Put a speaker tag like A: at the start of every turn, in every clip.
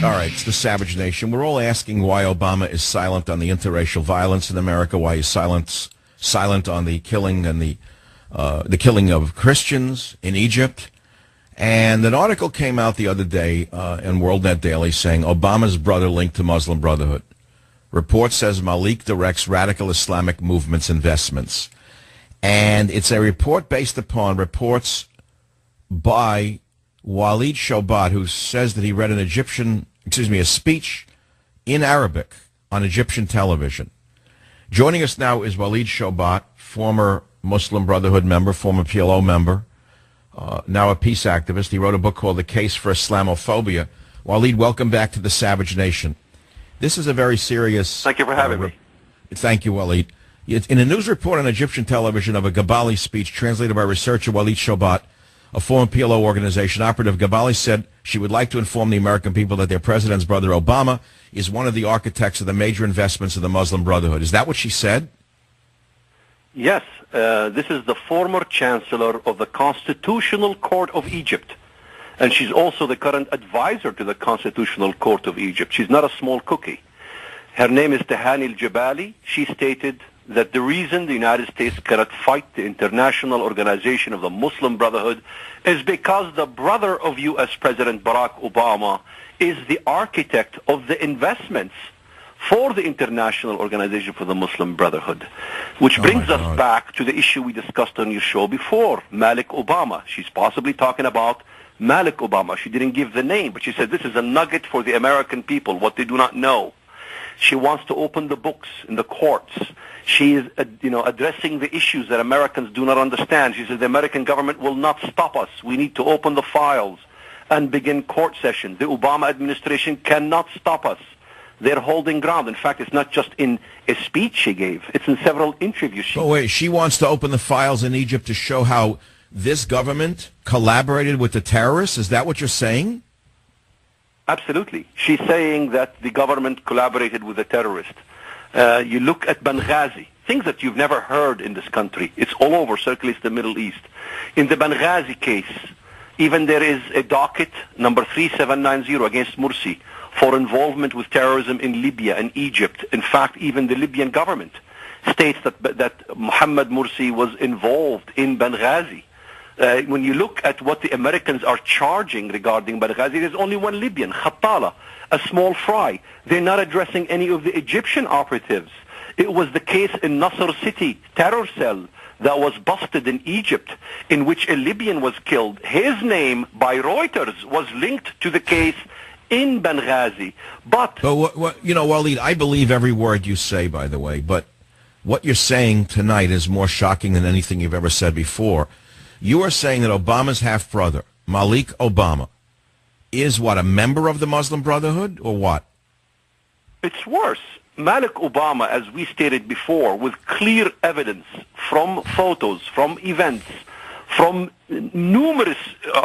A: All right, it's the Savage Nation. We're all asking why Obama is silent on the interracial violence in America, why he's silent on the killing and the killing of Christians in Egypt. And an article came out the other day in WorldNet Daily saying Obama's brother linked to Muslim Brotherhood. Report says Malik directs radical Islamic movement's investments. And it's a report based upon reports by Walid Shoebat, who says that he read a speech in Arabic on Egyptian television. Joining us now is Walid Shoebat, former Muslim Brotherhood member, former PLO member, now a peace activist. He wrote a book called The Case for Islamophobia. Walid, welcome back to the Savage Nation. This is a very serious...
B: Thank you for having me.
A: Thank you, Walid. In a news report on Egyptian television of a Gabali speech translated by researcher Walid Shoebat, a former PLO organization operative, Gabali said she would like to inform the American people that their president's brother Obama is one of the architects of the major investments of the Muslim Brotherhood. Is that what she said?
B: Yes. This is the former chancellor of the Constitutional Court of Egypt. And she's also the current advisor to the Constitutional Court of Egypt. She's not a small cookie. Her name is Tahani al-Jabali. She stated that the reason the United States cannot fight the International Organization of the Muslim Brotherhood is because the brother of U.S. President Barack Obama is the architect of the investments for the International Organization for the Muslim Brotherhood. Which brings us back to the issue we discussed on your show before, Malik Obama. She's possibly talking about Malik Obama. She didn't give the name, but she said this is a nugget for the American people, what they do not know. She wants to open the books in the courts. She is, addressing the issues that Americans do not understand. She says the American government will not stop us. We need to open the files and begin court sessions. The Obama administration cannot stop us. They're holding ground. In fact, it's not just in a speech she gave. It's in several interviews.
A: She wants to open the files in Egypt to show how this government collaborated with the terrorists? Is that what you're saying?
B: Absolutely. She's saying that the government collaborated with the terrorists. You look at Benghazi, things that you've never heard in this country. It's all over, circulates the Middle East. In the Benghazi case, even there is a docket number 3790 against Morsi for involvement with terrorism in Libya and Egypt. In fact, even the Libyan government states that Mohammed Morsi was involved in Benghazi. When you look at what the Americans are charging regarding Benghazi, there's only one Libyan, Khattala, a small fry. They're not addressing any of the Egyptian operatives. It was the case in Nasser City terror cell that was busted in Egypt, in which a Libyan was killed. His name, by Reuters, was linked to the case in Benghazi. But
A: Walid, I believe every word you say, by the way, but what you're saying tonight is more shocking than anything you've ever said before. You are saying that Obama's half-brother, Malik Obama, is what, a member of the Muslim Brotherhood, or what?
B: It's worse. Malik Obama, as we stated before, with clear evidence from photos, from events, from numerous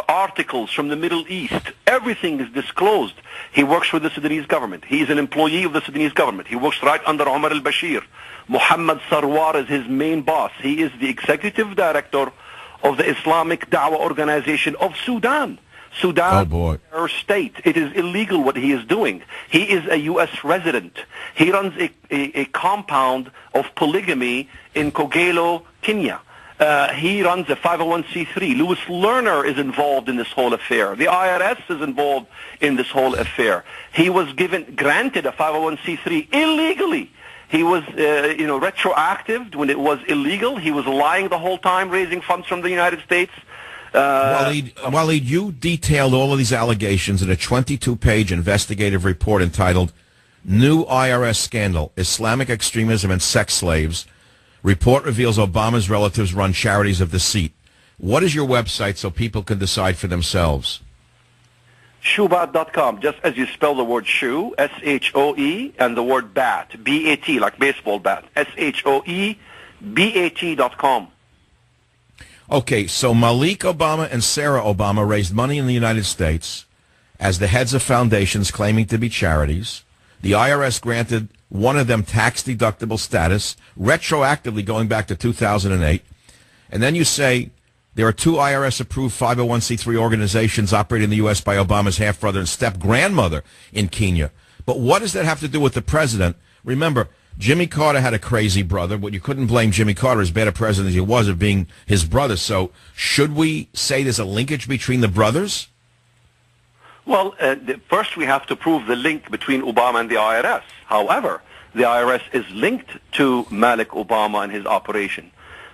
B: articles from the Middle East, everything is disclosed. He works for the Sudanese government. He is an employee of the Sudanese government. He works right under Omar al-Bashir. Muhammad Sarwar is his main boss. He is the executive director of the Islamic Dawah Organization of Sudan. Sudan is a state. It is illegal what he is doing. He is a U.S. resident. He runs a compound of polygamy in Kogelo, Kenya. He runs a 501c3. Louis Lerner is involved in this whole affair. The IRS is involved in this whole affair. He was granted a 501c3 illegally. He was, retroactive when it was illegal. He was lying the whole time, raising funds from the United States.
A: Walid, you detailed all of these allegations in a 22-page investigative report entitled New IRS Scandal, Islamic Extremism and Sex Slaves. Report reveals Obama's relatives run charities of deceit. What is your website so people can decide for themselves?
B: Shoebat.com, just as you spell the word shoe, S-H-O-E, and the word bat, B-A-T, like baseball bat, S-H-O-E-B-A-T.com.
A: Okay, so Malik Obama and Sarah Obama raised money in the United States as the heads of foundations claiming to be charities. The IRS granted one of them tax-deductible status, retroactively going back to 2008. And then you say There are two IRS-approved 501c3 organizations operating in the U.S. by Obama's half-brother and step-grandmother in Kenya. But what does that have to do with the president? Remember, Jimmy Carter had a crazy brother, but you couldn't blame Jimmy Carter, as bad a president as he was, of being his brother. So should we say there's a linkage between the brothers?
B: Well, first we have to prove the link between Obama and the IRS. However, the IRS is linked to Malik Obama and his operation.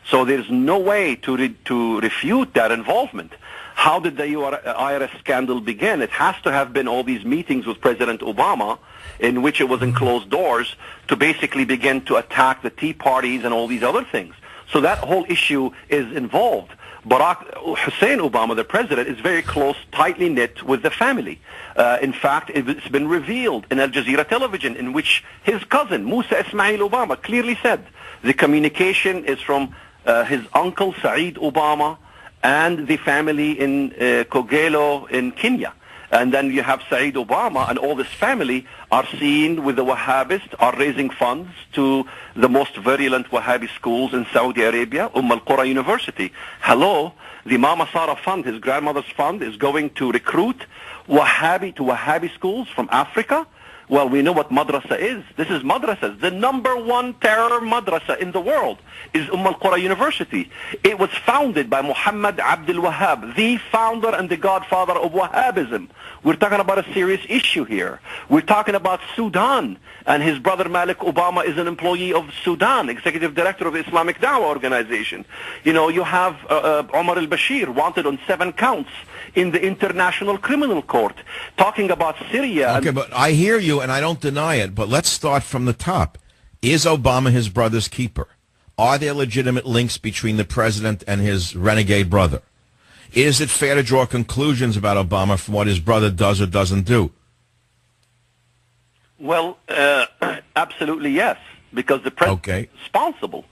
B: So there's no way to refute that involvement. How did the IRS scandal begin? It has to have been all these meetings with President Obama in which it was in closed doors to basically begin to attack the Tea Parties and all these other things. So that whole issue is involved. Hussein Obama, the president, is very close, tightly knit with the family. In fact, it's been revealed in Al Jazeera television in which his cousin, Musa Ismail Obama, clearly said the communication is from his uncle, Saeed Obama, and the family in Kogelo in Kenya. And then you have Saeed Obama and all this family are seen with the Wahhabists, are raising funds to the most virulent Wahhabi schools in Saudi Arabia, Al-Qura University. Hello, the Mama Sara Fund, his grandmother's fund, is going to recruit Wahhabi schools from Africa. Well, we know what madrasa is. This is madrasas. The number one terror madrasa in the world is Al-Qura University. It was founded by Muhammad Abdul Wahhab, the founder and the godfather of Wahhabism. We're talking about a serious issue here. We're talking about Sudan, and his brother Malik Obama is an employee of Sudan, executive director of the Islamic Dawah organization. You know, you have Omar al-Bashir wanted on 7 counts in the International Criminal Court, talking about Syria.
A: Okay, but I hear you, and I don't deny it, but let's start from the top. Is Obama his brother's keeper? Are there legitimate links between the president and his renegade brother? Is it fair to draw conclusions about Obama from what his brother does or doesn't do?
B: Well, absolutely yes, because the president is responsible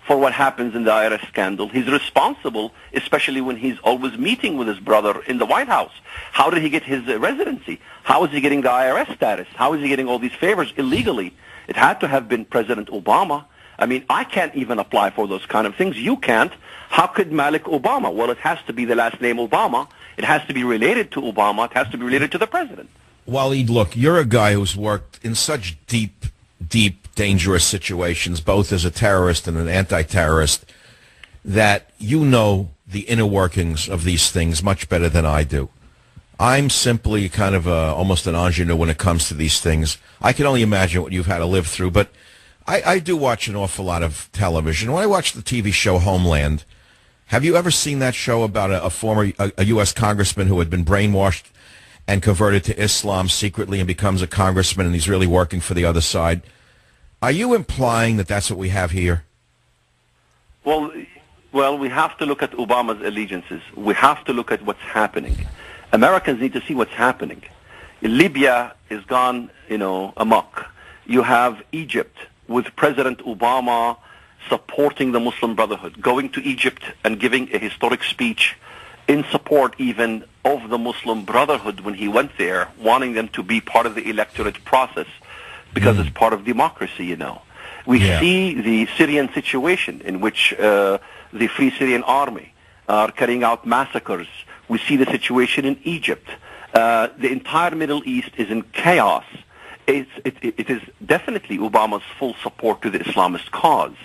B: for what happens in the IRS scandal. He's responsible, especially when he's always meeting with his brother in the White House. How did he get his residency? How is he getting the IRS status? How is he getting all these favors illegally? It had to have been President Obama. I mean, I can't even apply for those kind of things. You can't. How could Malik Obama? Well, it has to be the last name Obama. It has to be related to Obama. It has to be related to the president.
A: Waleed, look, you're a guy who's worked in such deep, dangerous situations, both as a terrorist and an anti-terrorist, that you know the inner workings of these things much better than I do. I'm simply kind of almost an ingenue when it comes to these things. I can only imagine what you've had to live through, but I do watch an awful lot of television. When I watch the TV show Homeland, have you ever seen that show about a former U.S. congressman who had been brainwashed and converted to Islam secretly and becomes a congressman, and he's really working for the other side? Are you implying that that's what we have here?
B: Well, we have to look at Obama's allegiances. We have to look at what's happening. Americans need to see what's happening. Libya is gone, amok. You have Egypt with President Obama supporting the Muslim Brotherhood, going to Egypt and giving a historic speech in support even of the Muslim Brotherhood when he went there, wanting them to be part of the electorate process because it's part of democracy, We see the Syrian situation in which the Free Syrian Army are carrying out massacres. We see the situation in Egypt. The entire Middle East is in chaos. It is definitely Obama's full support to the Islamist cause.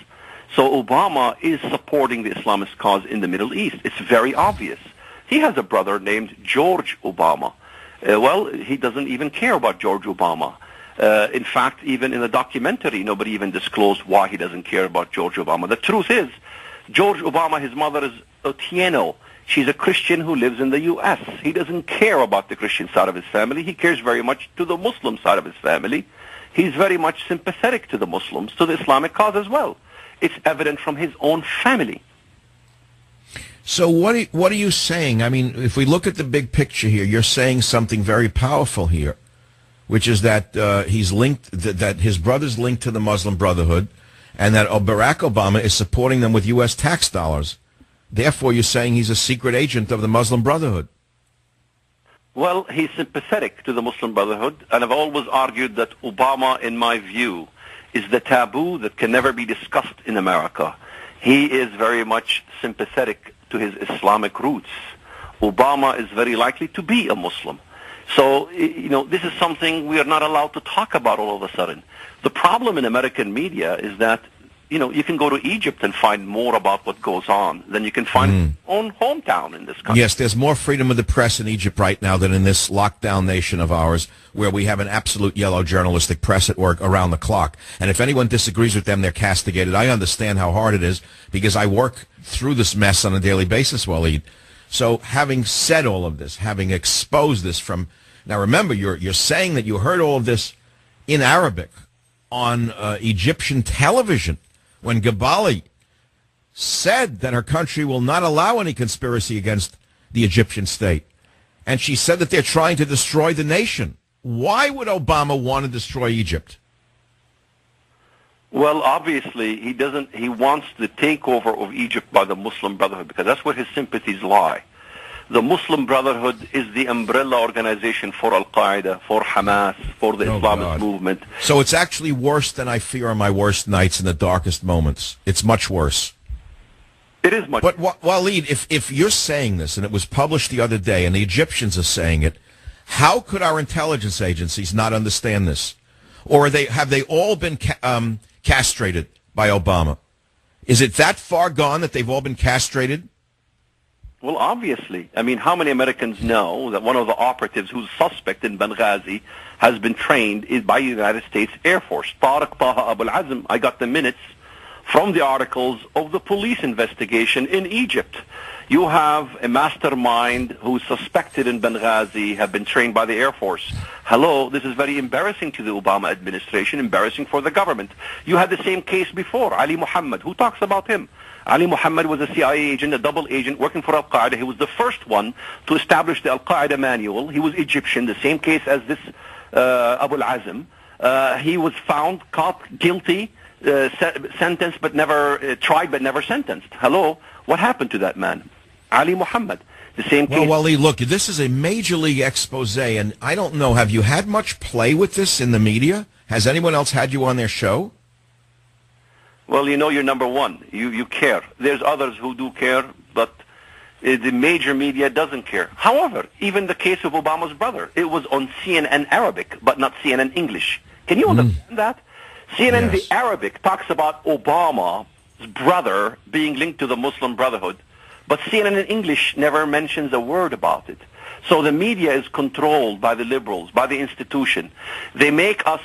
B: So Obama is supporting the Islamist cause in the Middle East. It's very obvious. He has a brother named George Obama. He doesn't even care about George Obama. In fact, even in the documentary, nobody even disclosed why he doesn't care about George Obama. The truth is, George Obama, his mother is Otieno. She's a Christian who lives in the U.S. He doesn't care about the Christian side of his family. He cares very much to the Muslim side of his family. He's very much sympathetic to the Muslims, to the Islamic cause as well. It's evident from his own family.
A: So what are you saying? I mean, if we look at the big picture here, you're saying something very powerful here, which is that he's linked, that his brother's linked to the Muslim Brotherhood, and that Barack Obama is supporting them with U.S. tax dollars. Therefore, you're saying he's a secret agent of the Muslim Brotherhood.
B: Well, he's sympathetic to the Muslim Brotherhood, and I've always argued that Obama, in my view, is the taboo that can never be discussed in America. He is very much sympathetic to to his Islamic roots. Obama is very likely to be a Muslim. So, this is something we are not allowed to talk about all of a sudden. The problem in American media is that, you can go to Egypt and find more about what goes on than you can find in your own hometown in this country.
A: Yes, there's more freedom of the press in Egypt right now than in this lockdown nation of ours, where we have an absolute yellow journalistic press at work around the clock. And if anyone disagrees with them, they're castigated. I understand how hard it is because I work through this mess on a daily basis, Waleed. So having said all of this, having exposed this from... Now remember, you're saying that you heard all of this in Arabic on Egyptian television when Gabali said that her country will not allow any conspiracy against the Egyptian state. And she said that they're trying to destroy the nation. Why would Obama want to destroy Egypt?
B: Well, obviously, he wants the takeover of Egypt by the Muslim Brotherhood because that's where his sympathies lie. The Muslim Brotherhood is the umbrella organization for Al-Qaeda, for Hamas, for the Islamist movement.
A: So it's actually worse than I fear on my worst nights and the darkest moments. It's much worse.
B: It is much
A: worse. But, Waleed, if you're saying this, and it was published the other day, and the Egyptians are saying it, how could our intelligence agencies not understand this? Or have they all been castrated by Obama? Is it that far gone that they've all been castrated?
B: Well, obviously. I mean, how many Americans know that one of the operatives who's suspect in Benghazi has been trained by the United States Air Force? Tariq Taha Abu al-Azm. I got the minutes from the articles of the police investigation in Egypt. You have a mastermind who's suspected in Benghazi, have been trained by the Air Force. Hello, this is very embarrassing to the Obama administration, embarrassing for the government. You had the same case before, Ali Muhammad. Who talks about him? Ali Muhammad was a CIA agent, a double agent working for Al-Qaeda. He was the first one to establish the Al-Qaeda manual. He was Egyptian, the same case as this Abu al-Azm. He was found, caught, guilty, sentenced but never tried but never sentenced. Hello, what happened to that man? Ali Muhammad. The same case.
A: Well, Waleed, look, this is a major league expose, and I don't know, have you had much play with this in the media? Has anyone else had you on their show?
B: Well, you're number one. You care. There's others who do care, but the major media doesn't care. However, even the case of Obama's brother, it was on CNN Arabic, but not CNN English. Can you understand that? CNN the Arabic talks about Obama's brother being linked to the Muslim Brotherhood, but CNN in English never mentions a word about it. So the media is controlled by the liberals, by the institution. They make us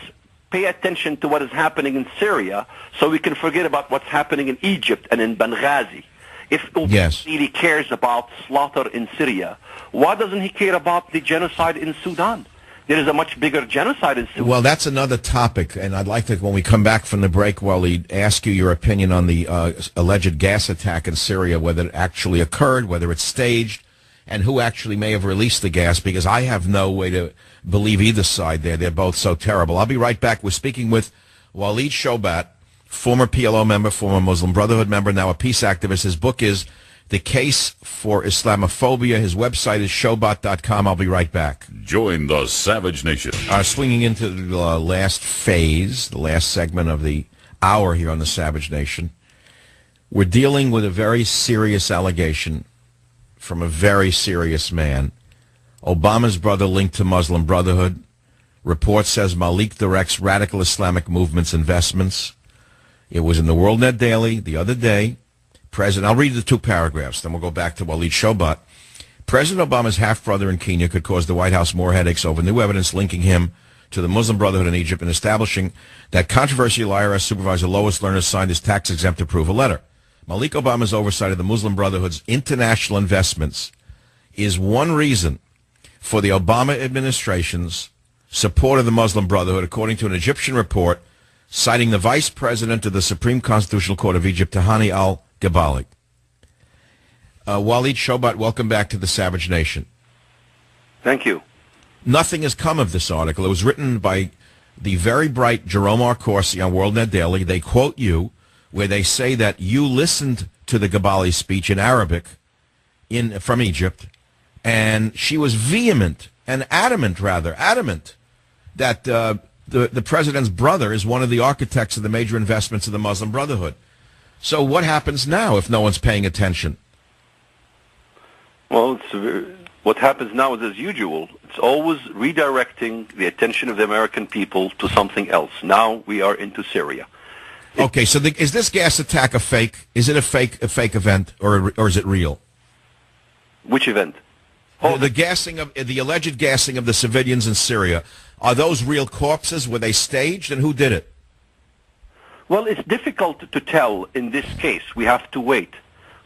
B: pay attention to what is happening in Syria so we can forget about what's happening in Egypt and in Benghazi. If Obama really cares about slaughter in Syria, why doesn't he care about the genocide in Sudan? There is a much bigger genocide in Sudan.
A: Well, that's another topic, and I'd like to, when we come back from the break, Waleed, ask you your opinion on the alleged gas attack in Syria, whether it actually occurred, whether it's staged, and who actually may have released the gas, because I have no way to believe either side there. They're both so terrible. I'll be right back. We're speaking with Waleed Shoebat, former PLO member, former Muslim Brotherhood member, now a peace activist. His book is The Case for Islamophobia. His website is shoebat.com. I'll be right back.
C: Join the Savage Nation.
A: Swinging into the last phase, the last segment of the hour here on the Savage Nation. We're dealing with a very serious allegation from a very serious man. Obama's brother linked to Muslim Brotherhood. Report says Malik directs radical Islamic movement's investments. It was in the WorldNet Daily the other day. I'll read the two paragraphs, then we'll go back to Waleed Shoebat. President Obama's half-brother in Kenya could cause the White House more headaches over new evidence linking him to the Muslim Brotherhood in Egypt and establishing that controversial IRS supervisor Lois Lerner signed his tax-exempt approval letter. Malik Obama's oversight of the Muslim Brotherhood's international investments is one reason for the Obama administration's support of the Muslim Brotherhood, according to an Egyptian report citing the vice president of the Supreme Constitutional Court of Egypt, Tahani al-Gabali. Waleed Shoebat, welcome back to the Savage Nation.
B: Thank you.
A: Nothing has come of this article. It was written by the very bright Jerome R. Corsi on WorldNet Daily. They quote you, where they say that you listened to the Gabali speech in Arabic from Egypt, and she was adamant that the president's brother is one of the architects of the major investments of the Muslim Brotherhood. So what happens now if no one's paying attention?
B: Well, what happens now is as usual. It's always redirecting the attention of the American people to something else. Now we are into Syria.
A: Okay, so is this gas attack a fake? Is it a fake event, or is it real?
B: Which event?
A: The alleged gassing of the civilians in Syria, are those real corpses? Were they staged, and who did it?
B: Well, it's difficult to tell in this case. We have to wait.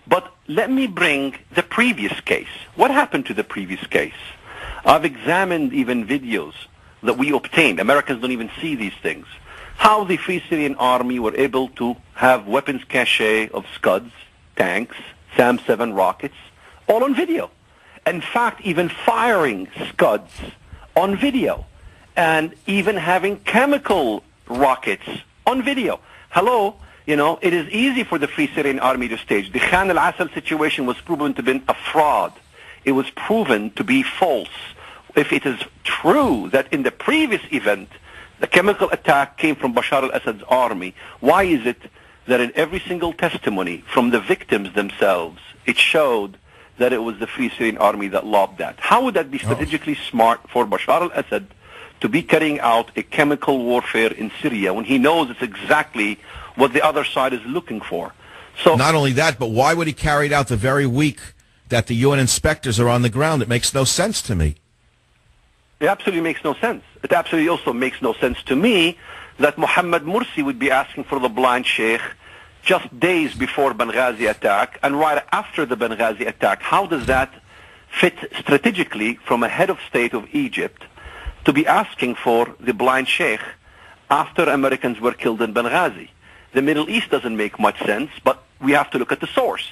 B: But let me bring the previous case. What happened to the previous case? I've examined even videos that we obtained. Americans don't even see these things. How the Free Syrian Army were able to have weapons cache of Scuds, tanks, SAM-7 rockets, all on video. In fact, even firing Scuds on video, and even having chemical rockets on video. Hello, it is easy for the Free Syrian Army to stage. The Khan al-Assal situation was proven to be a fraud. It was proven to be false. If it is true that in the previous event, the chemical attack came from Bashar al-Assad's army, why is it that in every single testimony from the victims themselves, it showed that it was the Free Syrian Army that lobbed that? How would that be strategically smart for Bashar al-Assad to be carrying out a chemical warfare in Syria when he knows it's exactly what the other side is looking for? So
A: not only that, but why would he carry it out the very week that the UN inspectors are on the ground? It makes no sense to me.
B: It absolutely makes no sense. It absolutely also makes no sense to me that Mohammed Morsi would be asking for the blind sheikh just days before Benghazi attack and right after the Benghazi attack. How does that fit strategically from a head of state of Egypt to be asking for the blind sheikh after Americans were killed in Benghazi? The Middle East doesn't make much sense, but we have to look at the source.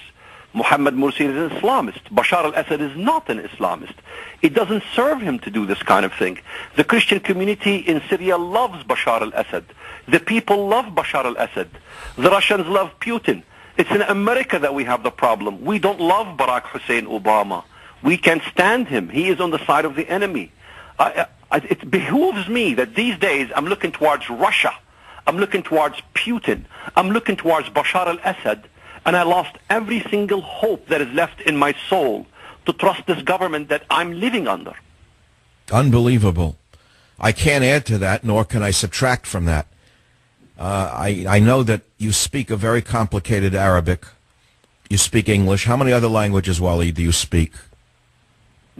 B: Mohammed Morsi is an Islamist. Bashar al-Assad is not an Islamist. It doesn't serve him to do this kind of thing. The Christian community in Syria loves Bashar al-Assad. The people love Bashar al-Assad. The Russians love Putin. It's in America that we have the problem. We don't love Barack Hussein Obama. We can't stand him. He is on the side of the enemy. It behooves me that these days I'm looking towards Russia. I'm looking towards Putin. I'm looking towards Bashar al-Assad. And I lost every single hope that is left in my soul to trust this government that I'm living under.
A: Unbelievable. I can't add to that, nor can I subtract from that. I know that you speak a very complicated Arabic. You speak English. How many other languages, Waleed, do you speak?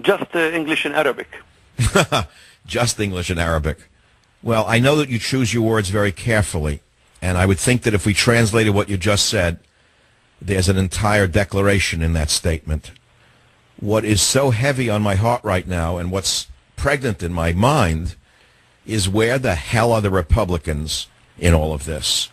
B: Just English and Arabic.
A: Just English and Arabic. Well, I know that you choose your words very carefully, and I would think that if we translated what you just said, there's an entire declaration in that statement. What is so heavy on my heart right now and what's pregnant in my mind is where the hell are the Republicans in all of this?